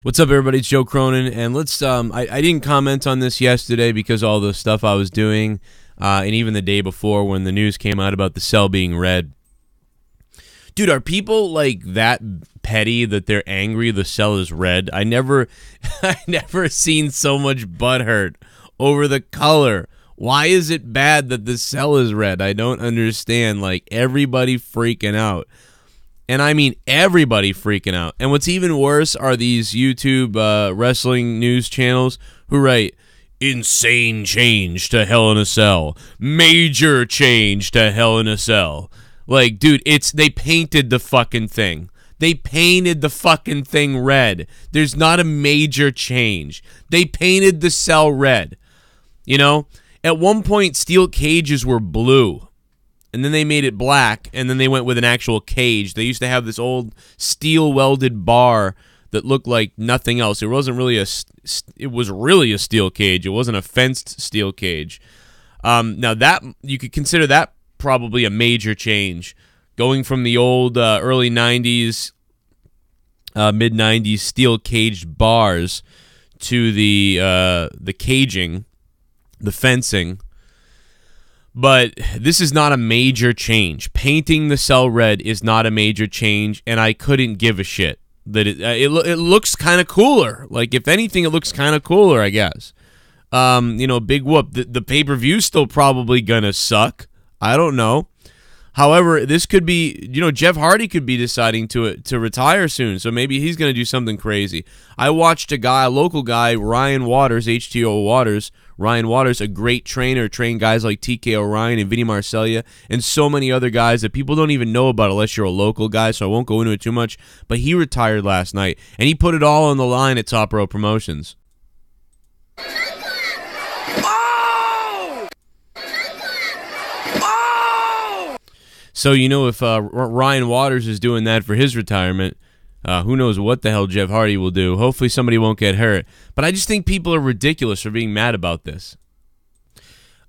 What's up, everybody? It's Joe Cronin, and let's. I didn't comment on this yesterday because all the stuff I was doing, and even the day before when the news came out about the cell being red. Dude, are people like that petty that they're angry the cell is red? I never seen so much butthurt over the color. Why is it bad that the cell is red? I don't understand. Like, everybody freaking out. And I mean everybody freaking out. And what's even worse are these YouTube wrestling news channels who write, insane change to Hell in a Cell. Major change to Hell in a Cell. Like, dude, they painted the fucking thing. They painted the fucking thing red. There's not a major change. They painted the cell red. You know? At one point, steel cages were blue. And then they made it black, and then they went with an actual cage. They used to have this old steel-welded bar that looked like nothing else. It wasn't really it was really a steel cage. It wasn't a fenced steel cage. Now that you could consider that probably a major change, going from the old early '90s, mid '90s steel caged bars to the caging, the fencing. But this is not a major change. Painting the cell red is not a major change, and I couldn't give a shit. That it looks kind of cooler. Like, if anything, it looks kind of cooler, I guess. You know, big whoop. The pay-per-view's still probably gonna suck. I don't know. However, this could be, you know, Jeff Hardy could be deciding to retire soon, so maybe he's going to do something crazy. I watched a local guy, Ryan Waters, HTO Waters, Ryan Waters, a great trainer, trained guys like TK O'Ryan and Vinny Marcellia, and so many other guys that people don't even know about unless you're a local guy, so I won't go into it too much. But he retired last night, and he put it all on the line at Top Row Promotions. So, you know, if Ryan Waters is doing that for his retirement, who knows what the hell Jeff Hardy will do. Hopefully somebody won't get hurt. But I just think people are ridiculous for being mad about this.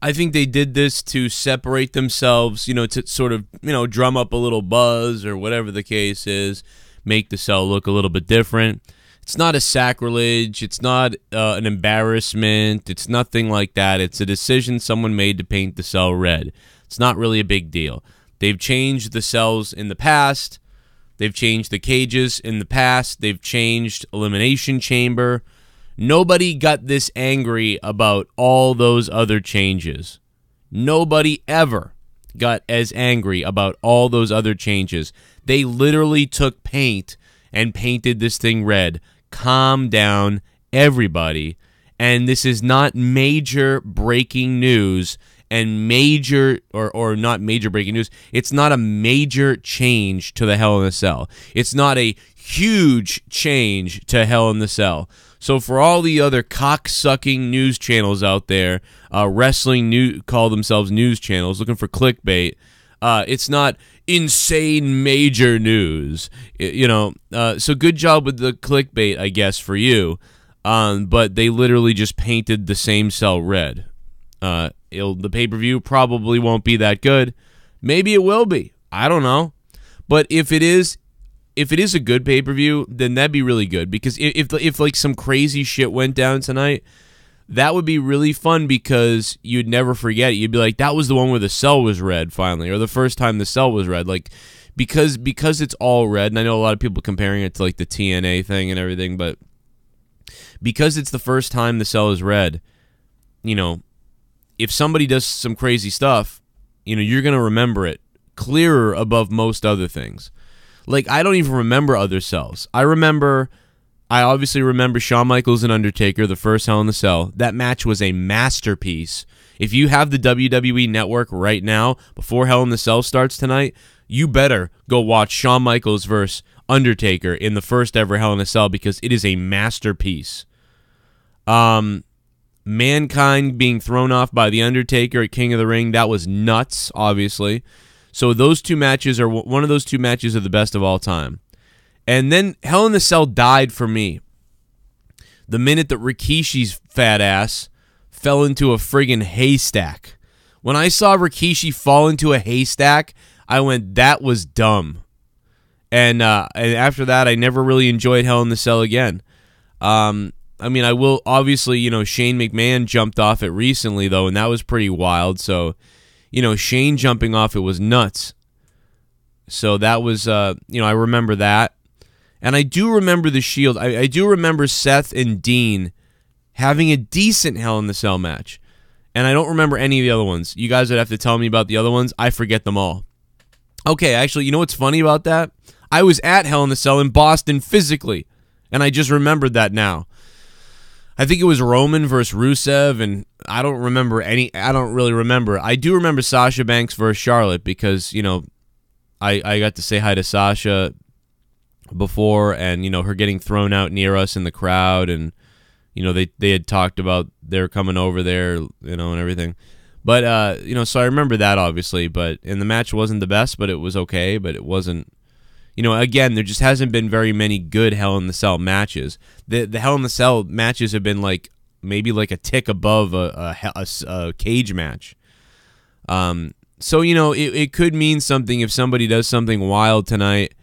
I think they did this to separate themselves, you know, to sort of, you know, drum up a little buzz or whatever the case is, make the cell look a little bit different. It's not a sacrilege. It's not an embarrassment. It's nothing like that. It's a decision someone made to paint the cell red. It's not really a big deal. They've changed the cells in the past. They've changed the cages in the past. They've changed Elimination Chamber. Nobody got this angry about all those other changes. Nobody ever got as angry about all those other changes. They literally took paint and painted this thing red. Calm down, everybody. And this is not major breaking news. And major, or not major breaking news, it's not a major change to the Hell in a Cell. It's not a huge change to Hell in the Cell. So for all the other cock-sucking news channels out there, call themselves news channels, looking for clickbait, it's not insane major news. You know, so good job with the clickbait, I guess, for you. But they literally just painted the same cell red. The pay-per-view probably won't be that good. Maybe it will be. I don't know. But if it is a good pay-per-view, then that'd be really good. Because if like some crazy shit went down tonight, that would be really fun because you'd never forget it. You'd be like, that was the one where the cell was red finally, or the first time the cell was red. Like, because it's all red, and I know a lot of people comparing it to like the TNA thing and everything, but because it's the first time the cell is red, you know, if somebody does some crazy stuff, you know, you're going to remember it clearer above most other things. Like, I don't even remember other cells. I obviously remember Shawn Michaels and Undertaker, the first Hell in the Cell. That match was a masterpiece. If you have the WWE Network right now, before Hell in the Cell starts tonight, you better go watch Shawn Michaels versus Undertaker in the first ever Hell in a Cell because it is a masterpiece. Mankind being thrown off by The Undertaker at King of the Ring, that was nuts, obviously. So those two matches are one of those two matches are the best of all time. And then Hell in the Cell died for me the minute that Rikishi's fat ass fell into a friggin' haystack. When I saw Rikishi fall into a haystack, I went, that was dumb. And after that, I never really enjoyed Hell in the Cell again. I mean, I will obviously, Shane McMahon jumped off it recently though, and that was pretty wild. So, Shane jumping off it was nuts. So that was, I remember that. And I do remember the Shield. I do remember Seth and Dean having a decent Hell in the Cell match. And I don't remember any of the other ones. You guys would have to tell me about the other ones. I forget them all. Okay, actually, you know what's funny about that? I was at Hell in the Cell in Boston physically, and I just remembered that now. I think it was Roman versus Rusev, and I don't really remember. I do remember Sasha Banks versus Charlotte because, I got to say hi to Sasha before, and, her getting thrown out near us in the crowd, and, they had talked about they're coming over there, and everything. But, so I remember that, obviously, and the match wasn't the best, but it was okay, but it wasn't, again, there just hasn't been very many good Hell in the Cell matches. The Hell in the Cell matches have been, maybe a tick above a cage match. So, it could mean something if somebody does something wild tonight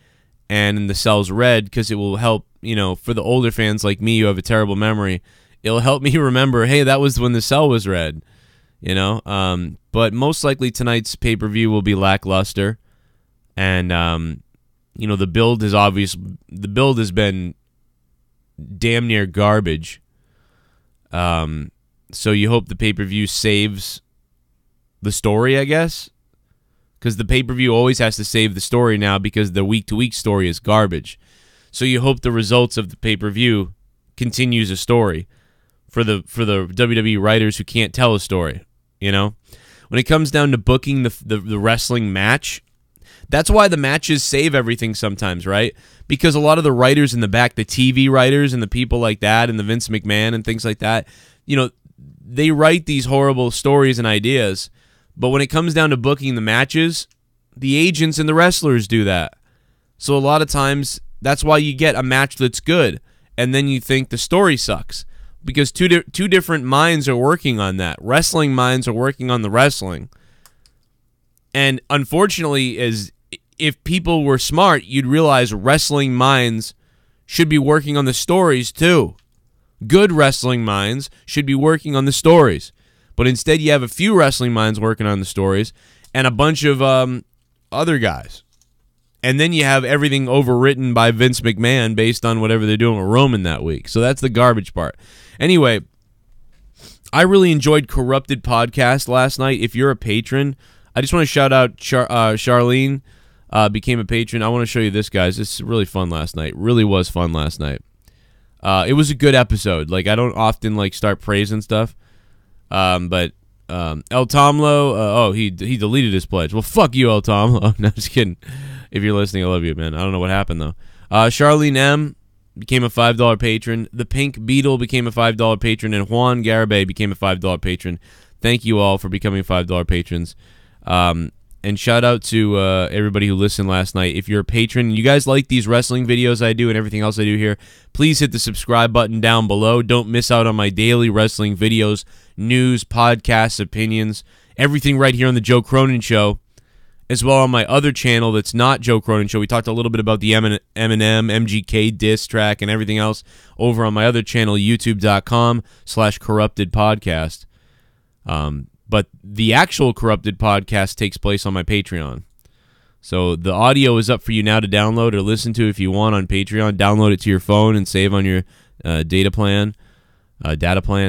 and the cell's red, because it will help, for the older fans like me who have a terrible memory, it'll help me remember, hey, that was when the cell was red. But most likely tonight's pay-per-view will be lackluster, and the build has been damn near garbage. So you hope the pay-per-view saves the story, I guess, because the pay-per-view always has to save the story now because the week-to-week story is garbage. So you hope the results of the pay-per-view continues a story for the WWE writers who can't tell a story. When it comes down to booking the wrestling match, that's why the matches save everything sometimes, right? Because a lot of the writers in the back, the TV writers and the people like that, and the Vince McMahon and things like that, they write these horrible stories and ideas, but when it comes down to booking the matches, the agents and the wrestlers do that. So a lot of times, that's why you get a match that's good, and then you think the story sucks. Because two different minds are working on that. Wrestling minds are working on the wrestling. And unfortunately, if people were smart, you'd realize wrestling minds should be working on the stories too. Good wrestling minds should be working on the stories. But instead, you have a few wrestling minds working on the stories and a bunch of other guys. And then you have everything overwritten by Vince McMahon based on whatever they're doing with Roman that week. So that's the garbage part. Anyway, I really enjoyed Corrupted Podcast last night. If you're a patron, I just want to shout out Charlene became a patron. I want to show you this, guys. This is really fun last night. Really was fun last night. It was a good episode. I don't often start praising stuff. But El Tomlo, he deleted his pledge. Well, fuck you, El Tomlo. No, just kidding. If you're listening, I love you, man. I don't know what happened, though. Charlene M. became a $5 patron. The Pink Beetle became a $5 patron. And Juan Garibay became a $5 patron. Thank you all for becoming $5 patrons. And shout out to everybody who listened last night. If you're a patron and you guys like these wrestling videos I do and everything else I do here, please hit the subscribe button down below. Don't miss out on my daily wrestling videos, news, podcasts, opinions, everything right here on the Joe Cronin Show, as well on my other channel that's not Joe Cronin Show. We talked a little bit about the Eminem, MGK diss track and everything else over on my other channel, youtube.com/corruptedpodcast. But the actual Corrupted Podcast takes place on my Patreon. So the audio is up for you now to download or listen to if you want on Patreon. Download it to your phone and save on your data plan.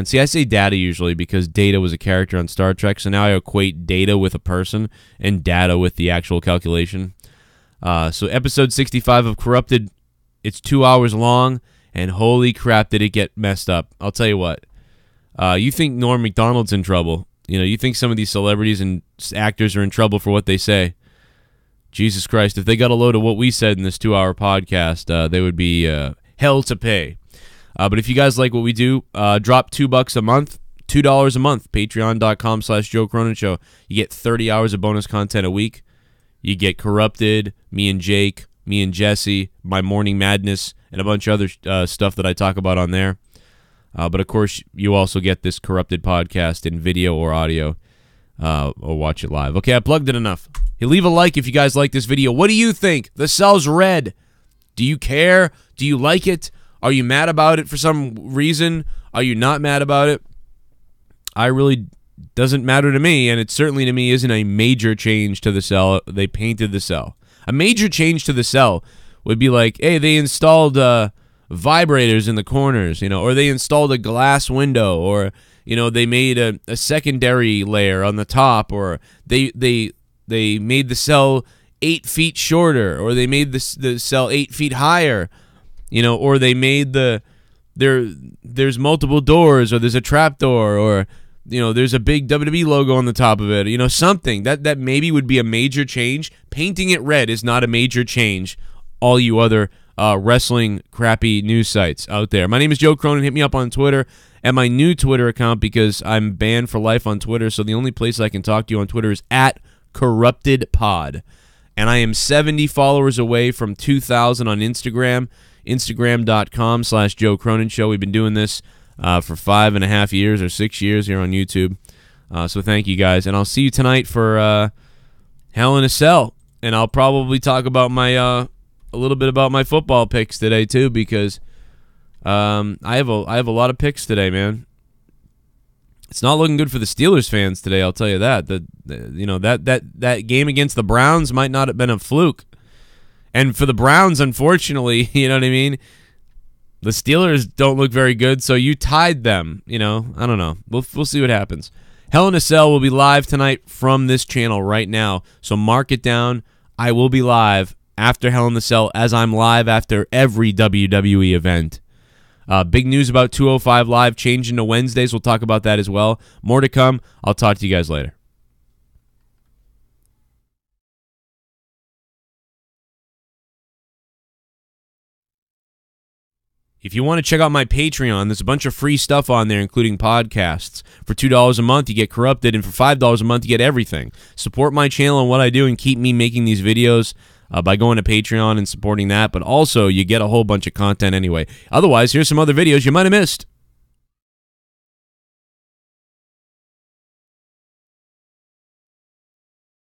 See, I say data usually because Data was a character on Star Trek, so now I equate Data with a person and data with the actual calculation. So episode 65 of Corrupted, it's 2 hours long, and holy crap did it get messed up. I'll tell you what. You think Norm Macdonald's in trouble. You think some of these celebrities and actors are in trouble for what they say. Jesus Christ, if they got a load of what we said in this 2-hour podcast, they would be hell to pay. But if you guys like what we do, drop $2 a month, $2 a month, patreon.com/Joe Cronin Show. You get 30 hours of bonus content a week. You get Corrupted, me and Jake, me and Jesse, my Morning Madness, and a bunch of other stuff that I talk about on there. But, of course, you also get this Corrupted Podcast in video or audio, or watch it live. Okay, I plugged it enough. Hey, leave a like if you guys like this video. What do you think? The cell's red. Do you care? Do you like it? Are you mad about it for some reason? Are you not mad about it? I really doesn't matter to me, and it certainly to me isn't a major change to the cell. They painted the cell. A major change to the cell would be like, hey, they installed vibrators in the corners, you know, or they installed a glass window, or, you know, they made a secondary layer on the top, or they made the cell 8 feet shorter, or they made the cell 8 feet higher, you know, or they made there's multiple doors, or there's a trap door, or, you know, there's a big WWE logo on the top of it, you know, something that maybe would be a major change. Painting it red is not a major change. All you other wrestling crappy news sites out there. My name is Joe Cronin. Hit me up on Twitter at my new Twitter account, because I'm banned for life on Twitter, so the only place I can talk to you on Twitter is at CorruptedPod. And I am 70 followers away from 2,000 on Instagram, instagram.com/Joe Cronin Show. We've been doing this for 5.5 years or 6 years here on YouTube. So thank you guys. And I'll see you tonight for Hell in a Cell. And I'll probably talk about my a little bit about my football picks today too, because I have a lot of picks today, man. It's not looking good for the Steelers fans today, I'll tell you that. You know, that game against the Browns might not have been a fluke. And for the Browns, unfortunately, you know what I mean? The Steelers don't look very good, so you tied them, you know? I don't know. We'll see what happens. Hell in a Cell will be live tonight from this channel right now, so mark it down. I will be live after Hell in the Cell, as I'm live after every WWE event. Big news about 205 Live changing to Wednesdays. We'll talk about that as well. More to come. I'll talk to you guys later. If you want to check out my Patreon, there's a bunch of free stuff on there, including podcasts. For $2 a month, you get Corrupted, and for $5 a month, you get everything. Support my channel and what I do and keep me making these videos by going to Patreon and supporting that, but also you get a whole bunch of content anyway. Otherwise, here's some other videos you might have missed.